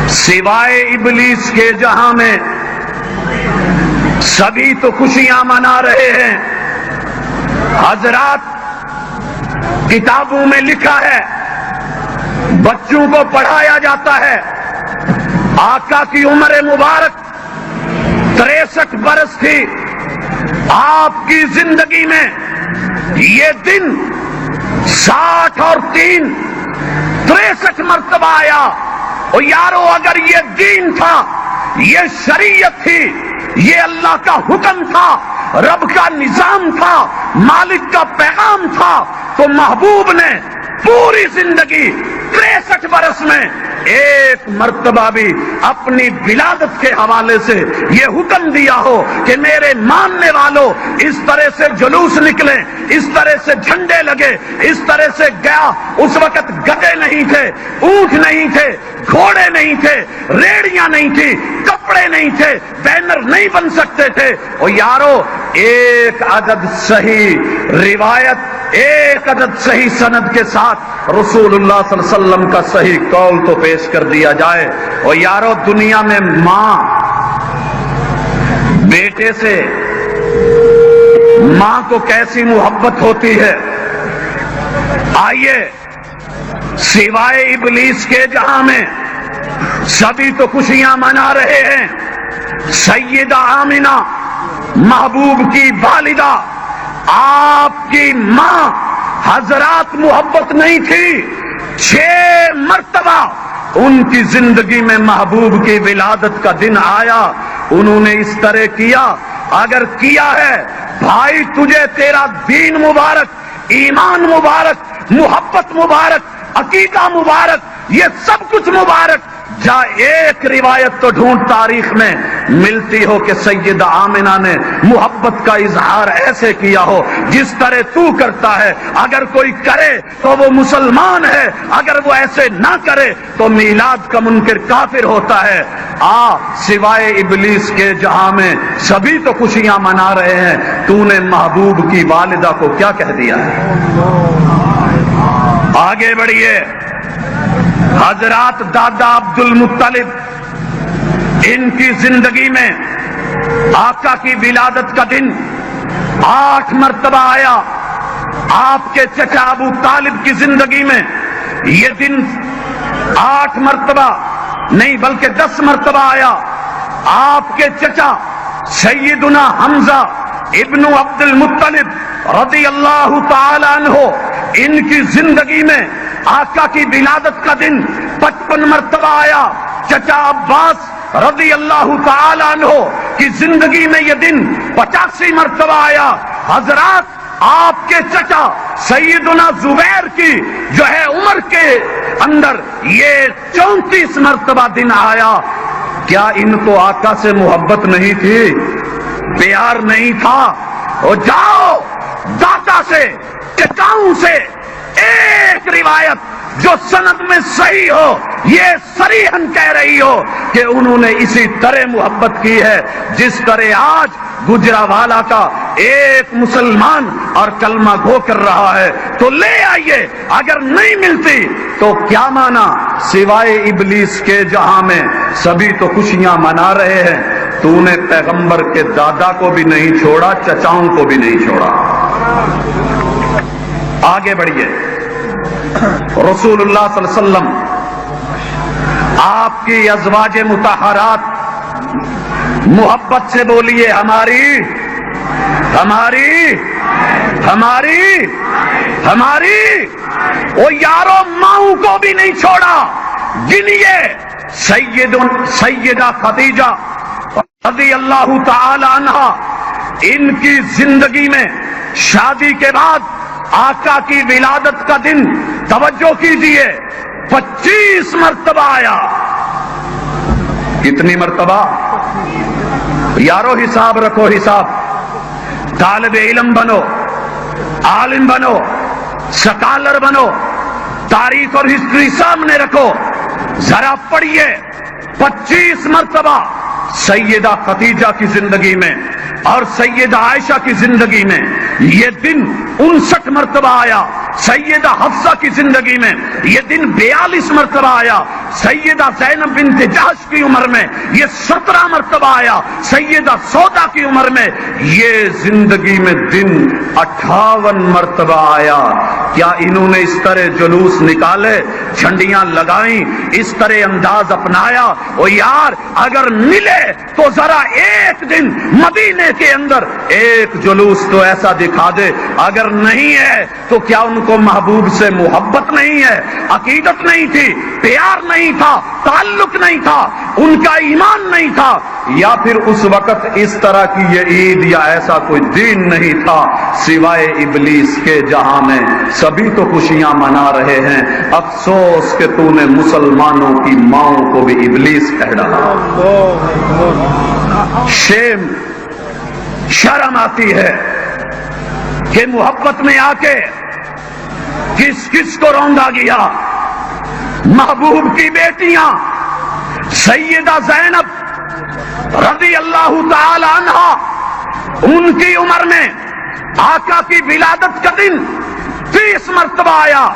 سوائے ابلیس کے جہاں میں سبھی تو خوشیاں منا رہے ہیں۔ حضرات، کتابوں میں لکھا ہے، بچوں کو پڑھایا جاتا ہے، آقا کی عمر مبارک 63 برس تھی، آپ کی زندگی میں یہ دن 60 اور 3 63 مرتبہ آیا۔ اور یارو، اگر یہ دین تھا، یہ شریعت تھی، یہ اللہ کا حکم تھا، رب کا نظام تھا، مالک کا پیغام تھا، تو محبوب نے پوری زندگی 63 برس میں ایک مرتبہ بھی اپنی ولادت کے حوالے سے یہ حکم دیا ہو کہ میرے ماننے والوں اس طرح سے جلوس نکلیں، اس طرح سے جھنڈے لگے، اس طرح سے گیا۔ اس وقت گدھے نہیں تھے، اونٹ نہیں تھے، گھوڑے نہیں تھے، ریڑیاں نہیں تھی، کپڑے نہیں تھے، بینر نہیں بن سکتے تھے۔ اور یارو، ایک عدد صحیح روایت، ایک عدد صحیح سند کے ساتھ رسول اللہ صلی اللہ علیہ وسلم کا صحیح قول تو پیش کر دیا جائے۔ اور یارو، دنیا میں ماں بیٹے سے، ماں کو کیسی محبت ہوتی ہے۔ آئیے، سوائے ابلیس کے جہاں میں سبھی تو خوشیاں منا رہے ہیں۔ سیدہ آمنہ، محبوب کی والدہ، آپ کی ماں، حضرات، محبت نہیں تھی، 6 مرتبہ ان کی زندگی میں محبوب کی ولادت کا دن آیا، انہوں نے اس طرح کیا۔ اگر کیا ہے بھائی، تجھے تیرا دین مبارک، ایمان مبارک، محبت مبارک، عقیدہ مبارک، یہ سب کچھ مبارک۔ جا ایک روایت تو ڈھونڈ تاریخ میں ملتی ہو کہ سیدہ آمنہ نے محبت کا اظہار ایسے کیا ہو جس طرح تو کرتا ہے۔ اگر کوئی کرے تو وہ مسلمان ہے، اگر وہ ایسے نہ کرے تو میلاد کا منکر کافر ہوتا ہے۔ سوائے ابلیس کے جہاں میں سبھی تو خوشیاں منا رہے ہیں، تو نے محبوب کی والدہ کو کیا کہہ دیا ہے؟ آگے بڑھیے حضرات، دادا عبد المطلب، ان کی زندگی میں آقا کی ولادت کا دن 8 مرتبہ آیا۔ آپ کے چچا ابو طالب کی زندگی میں یہ دن 8 مرتبہ نہیں بلکہ 10 مرتبہ آیا۔ آپ کے چچا سیدنا حمزہ ابن عبد المطلب رضی اللہ تعالی عنہ، ان کی زندگی میں آقا کی ولادت کا دن 55 مرتبہ آیا۔ چچا عباس رضی اللہ تعالی عنہ کی زندگی میں یہ دن 85 مرتبہ آیا۔ حضرات، آپ کے چچا سیدنا زبیر کی جو ہے عمر کے اندر یہ 34 مرتبہ دن آیا۔ کیا ان کو آقا سے محبت نہیں تھی، پیار نہیں تھا؟ اور جاؤ دادا سے، چچاؤں سے ایک روایت جو سند میں صحیح ہو، یہ صریحاً کہہ رہی ہو کہ انہوں نے اسی طرح محبت کی ہے جس طرح آج گجرانوالہ کا ایک مسلمان اور کلمہ گو کر رہا ہے۔ تو لے آئیے، اگر نہیں ملتی تو کیا مانا؟ سوائے ابلیس کے جہاں میں سبھی تو خوشیاں منا رہے ہیں، تو نے پیغمبر کے دادا کو بھی نہیں چھوڑا، چچاؤں کو بھی نہیں چھوڑا۔ آگے بڑھیے، رسول اللہ صلی اللہ علیہ وسلم، آپ کی ازواج مطہرات، محبت سے بولیے، ہماری ہماری ہماری ہماری۔ وہ یارو، ماؤں کو بھی نہیں چھوڑا۔ گنیے، سیدہ خدیجہ رضی اللہ تعالی عنہا، ان کی زندگی میں شادی کے بعد آقا کی ولادت کا دن، توجہ کیجئے، 25 مرتبہ آیا۔ کتنی مرتبہ؟ یارو حساب رکھو، حساب۔ طالب علم بنو، عالم بنو، سکالر بنو، تاریخ اور ہسٹری سامنے رکھو، ذرا پڑھیے۔ 25 مرتبہ سیدہ خدیجہ کی زندگی میں اور سیدہ عائشہ کی زندگی میں یہ دن 59 مرتبہ آیا۔ سیدہ حفصہ کی زندگی میں یہ دن 42 مرتبہ آیا، سیدہ زینب بنت جحش کی عمر میں یہ 17 مرتبہ آیا، سیدہ سودا کی عمر میں یہ زندگی میں دن 58 مرتبہ آیا۔ کیا انہوں نے اس طرح جلوس نکالے، جھنڈیاں لگائیں، اس طرح انداز اپنایا؟ او یار اگر ملے تو ذرا ایک دن مدینے کے اندر ایک جلوس تو ایسا دکھا دے۔ اگر نہیں ہے تو کیا ان کو محبوب سے محبت نہیں ہے، عقیدت نہیں تھی، پیار نہیں تھا، تعلق نہیں تھا، ان کا ایمان نہیں تھا، یا پھر اس وقت اس طرح کی یہ عید یا ایسا کوئی دین نہیں تھا سوائے ابلیس کے، جہاں میں سبھی تو خوشیاں منا رہے ہیں، افسوس کہ تو نے مسلمانوں کی ماؤں کو بھی ابلیس کہہ ڈالا۔ شرم آتی ہے کہ محبت میں آ کے کس کس کو روندا گیا۔ محبوب کی بیٹیاں سیدہ زینب رضی اللہ تعالی عنہا، ان کی عمر میں آقا کی ولادت کا دن 30 مرتبہ آیا،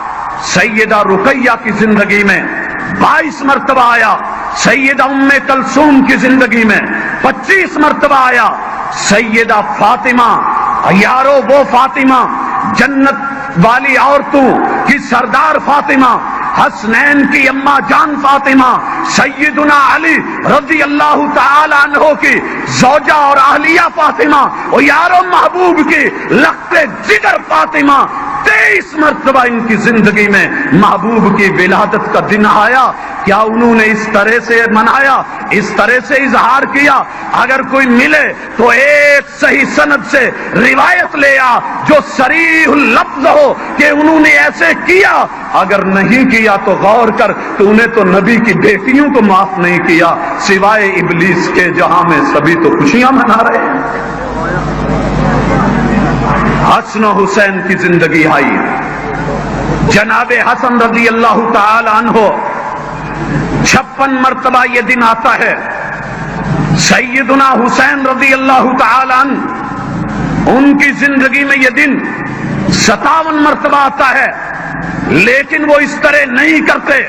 سیدہ رقیہ کی زندگی میں 22 مرتبہ آیا، سیدہ ام کلثوم کی زندگی میں 25 مرتبہ آیا، سیدہ فاطمہ، یارو وہ فاطمہ جنت والی عورتوں کی سردار فاطمہ، حسنین کی اماں جان فاطمہ، سیدنا علی رضی اللہ تعالی عنہ کی زوجہ اور اہلیہ فاطمہ، اور یارو محبوب کی لخت جگر فاطمہ، 23 مرتبہ ان کی زندگی میں محبوب کی ولادت کا دن آیا۔ کیا انہوں نے اس طرح سے منایا، اس طرح سے اظہار کیا؟ اگر کوئی ملے تو ایک صحیح سند سے روایت لے آ جو صریح اللفظ ہو کہ انہوں نے ایسے کیا۔ اگر نہیں کیا تو غور کر، تو نے تو نبی کی بیٹیوں کو معاف نہیں کیا سوائے ابلیس کے، جہاں میں سبھی تو خوشیاں منا رہے ہیں۔ حسن و حسین کی زندگی آئی، جناب حسن رضی اللہ تعالی عنہ 56 مرتبہ یہ دن آتا ہے، سیدنا حسین رضی اللہ تعالی عنہ ان کی زندگی میں یہ دن 57 مرتبہ آتا ہے، لیکن وہ اس طرح نہیں کرتے،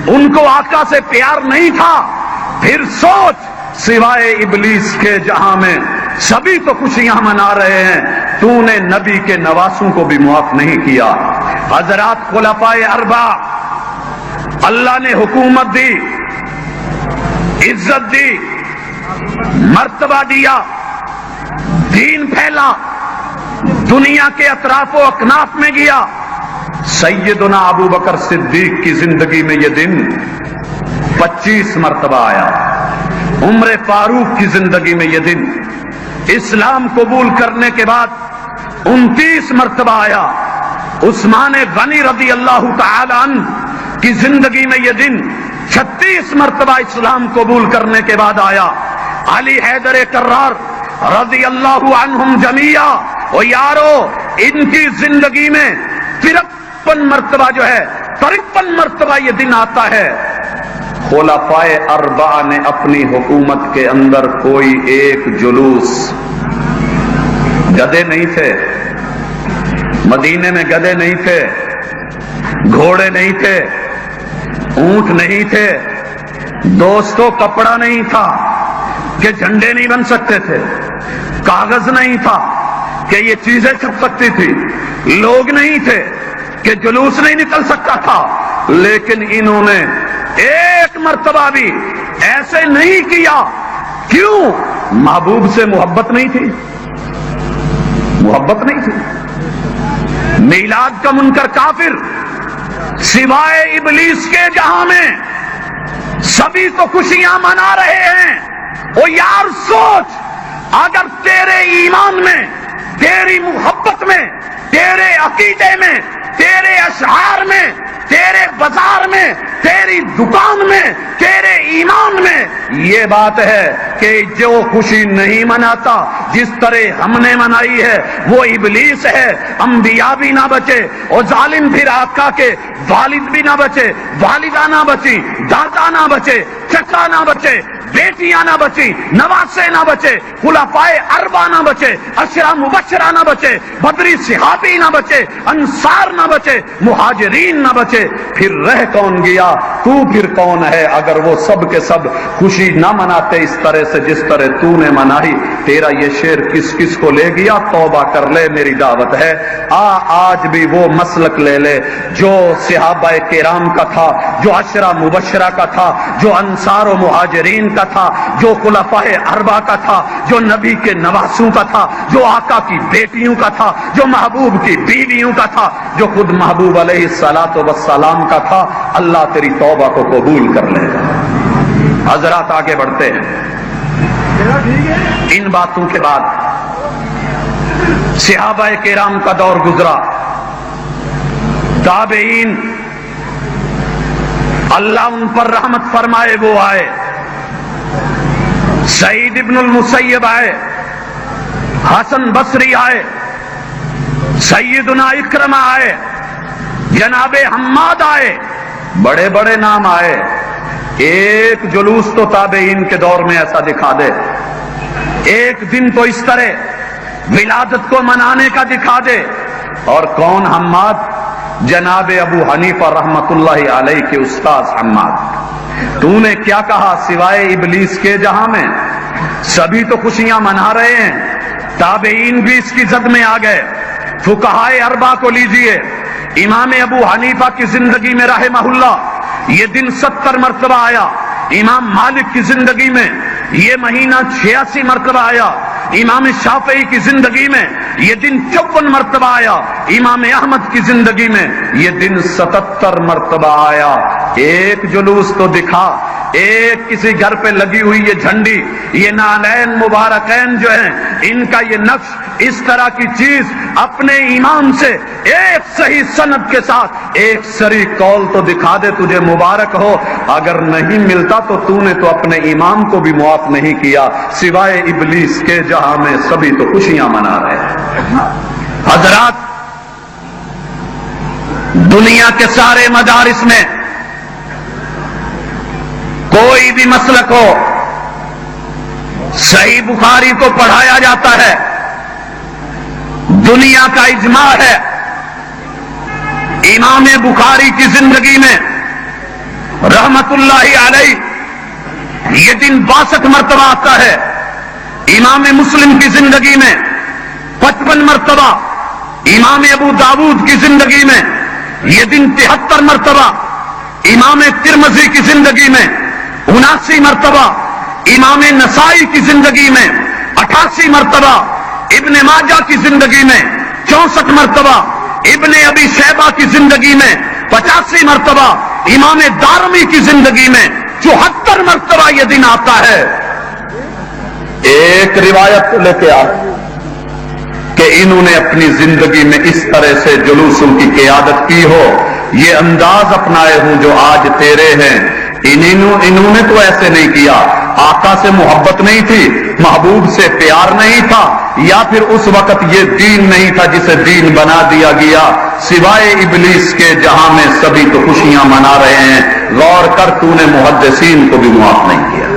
ان کو آقا سے پیار نہیں تھا۔ پھر سوچ، سوائے ابلیس کے جہاں میں سبھی تو خوشیاں منا رہے ہیں، تو نے نبی کے نواسوں کو بھی معاف نہیں کیا۔ حضرات خلفائے اربعہ، اللہ نے حکومت دی، عزت دی، مرتبہ دیا، دین پھیلا، دنیا کے اطراف و اکناف میں گیا۔ سیدنا ابو بکر صدیق کی زندگی میں یہ دن 25 مرتبہ آیا، عمر فاروق کی زندگی میں یہ دن اسلام قبول کرنے کے بعد 29 مرتبہ آیا، عثمان غنی رضی اللہ تعالی عنہ کی زندگی میں یہ دن 36 مرتبہ اسلام قبول کرنے کے بعد آیا، علی حیدر کرار رضی اللہ عنہم جمیعا، اور یارو ان کی زندگی میں 53 مرتبہ جو ہے 53 مرتبہ یہ دن آتا ہے۔ خلفائے اربعہ نے اپنی حکومت کے اندر کوئی ایک جلوس، گدھے نہیں تھے مدینے میں، گدھے نہیں تھے، گھوڑے نہیں تھے، اونٹ نہیں تھے، دوستوں کپڑا نہیں تھا کہ جھنڈے نہیں بن سکتے تھے، کاغذ نہیں تھا کہ یہ چیزیں چھپ سکتی تھی، لوگ نہیں تھے کہ جلوس نہیں نکل سکتا تھا، لیکن انہوں نے ایک مرتبہ بھی ایسے نہیں کیا۔ کیوں؟ محبوب سے محبت نہیں تھی، محبت نہیں تھی۔ میلاد کا منکر کافر سوائے ابلیس کے جہاں میں سبھی تو خوشیاں منا رہے ہیں۔ او یار سوچ، اگر تیرے ایمان میں، تیری محبت میں، تیرے عقیدے میں، تیرے اشعار میں، تیرے بازار میں، تیری دکان میں، تیرے ایمان میں یہ بات ہے کہ جو خوشی نہیں مناتا جس طرح ہم نے منائی ہے وہ ابلیس ہے، انبیاء بھی نہ بچے، اور ظالم پھر آقا کے والد بھی نہ بچے، والدہ نہ بچی، دادا نہ بچے، چچا نہ بچے، بیٹیاں نہ بچی، نواسے نہ بچے، خلفائے اربع نہ بچے، عشرہ مبشرہ نہ بچے، بدری صحابی نہ بچے، انصار نہ بچے، مہاجرین نہ بچے، پھر رہ کون گیا؟ تو پھر کون ہے اگر وہ سب کے سب خوشی نہ مناتے اس طرح سے جس طرح تو نے منائی؟ تیرا یہ شعر کس کس کو لے گیا؟ توبہ کر لے، میری دعوت ہے، آج بھی وہ مسلک لے لے جو صحابہ کرام کا تھا، جو عشرہ مبشرہ کا تھا، جو انصار و مہاجرین کا تھا، جو خلفائے اربع کا تھا، جو نبی کے نواسوں کا تھا، جو آقا کی بیٹیوں کا تھا، جو محبوب کی بیویوں کا تھا، جو خود محبوب علیہ الصلوۃ والسلام کا تھا۔ اللہ تیری توبہ کو قبول کر لے گا۔ حضرات آگے بڑھتے ہیں۔ ان باتوں کے بعد صحابہ کرام کا دور گزرا، تابعین اللہ ان پر رحمت فرمائے وہ آئے، سعید ابن المسیب آئے، حسن بصری آئے، سیدنا اکرمہ آئے، جناب حماد آئے، بڑے بڑے نام آئے۔ ایک جلوس تو تابعین کے دور میں ایسا دکھا دے، ایک دن تو اس طرح ولادت کو منانے کا دکھا دے۔ اور کون حماد؟ جناب ابو حنیفہ رحمت اللہ علیہ کے استاد حماد۔ تو نے کیا کہا سوائے ابلیس کے جہاں میں؟ سبھی تو خوشیاں منا رہے ہیں، تابعین بھی اس کی زد میں آ گئے۔ فقہائے اربع کو لیجئے، امام ابو حنیفہ کی زندگی میں رحمہ اللہ یہ دن 70 مرتبہ آیا، امام مالک کی زندگی میں یہ مہینہ 86 مرتبہ آیا، امام شافعی کی زندگی میں یہ دن 54 مرتبہ آیا، امام احمد کی زندگی میں یہ دن 77 مرتبہ آیا۔ ایک جلوس تو دکھا، ایک کسی گھر پہ لگی ہوئی یہ جھنڈی، یہ نالین مبارکین جو ہیں، ان کا یہ نقش، اس طرح کی چیز اپنے امام سے ایک صحیح سند کے ساتھ ایک صریح قول تو دکھا دے، تجھے مبارک ہو۔ اگر نہیں ملتا تو تو نے تو اپنے امام کو بھی معاف نہیں کیا، سوائے ابلیس کے جہاں میں سبھی تو خوشیاں منا رہے ہیں۔ حضرات، دنیا کے سارے مدارس میں کوئی بھی مسلک ہو، صحیح بخاری کو پڑھایا جاتا ہے، دنیا کا اجماع ہے امام بخاری کی زندگی میں رحمت اللہ علیہ یہ دن 62 مرتبہ آتا ہے، امام مسلم کی زندگی میں 55 مرتبہ، امام ابو داود کی زندگی میں یہ دن 73 مرتبہ، امام ترمذی کی زندگی میں 79 مرتبہ، امام نسائی کی زندگی میں 88 مرتبہ، ابن ماجہ کی زندگی میں 64 مرتبہ، ابن ابی شیبہ کی زندگی میں 85 مرتبہ، امام دارمی کی زندگی میں 74 مرتبہ یہ دن آتا ہے۔ ایک روایت لے کے آ کہ انہوں نے اپنی زندگی میں اس طرح سے جلوسوں کی قیادت کی ہو، یہ انداز اپنائے ہوں جو آج تیرے ہیں۔ انہوں نے تو ایسے نہیں کیا، آقا سے محبت نہیں تھی، محبوب سے پیار نہیں تھا، یا پھر اس وقت یہ دین نہیں تھا جسے دین بنا دیا گیا، سوائے ابلیس کے جہاں میں سبھی تو خوشیاں منا رہے ہیں۔ غور کر، تو نے محدثین کو بھی معاف نہیں کیا۔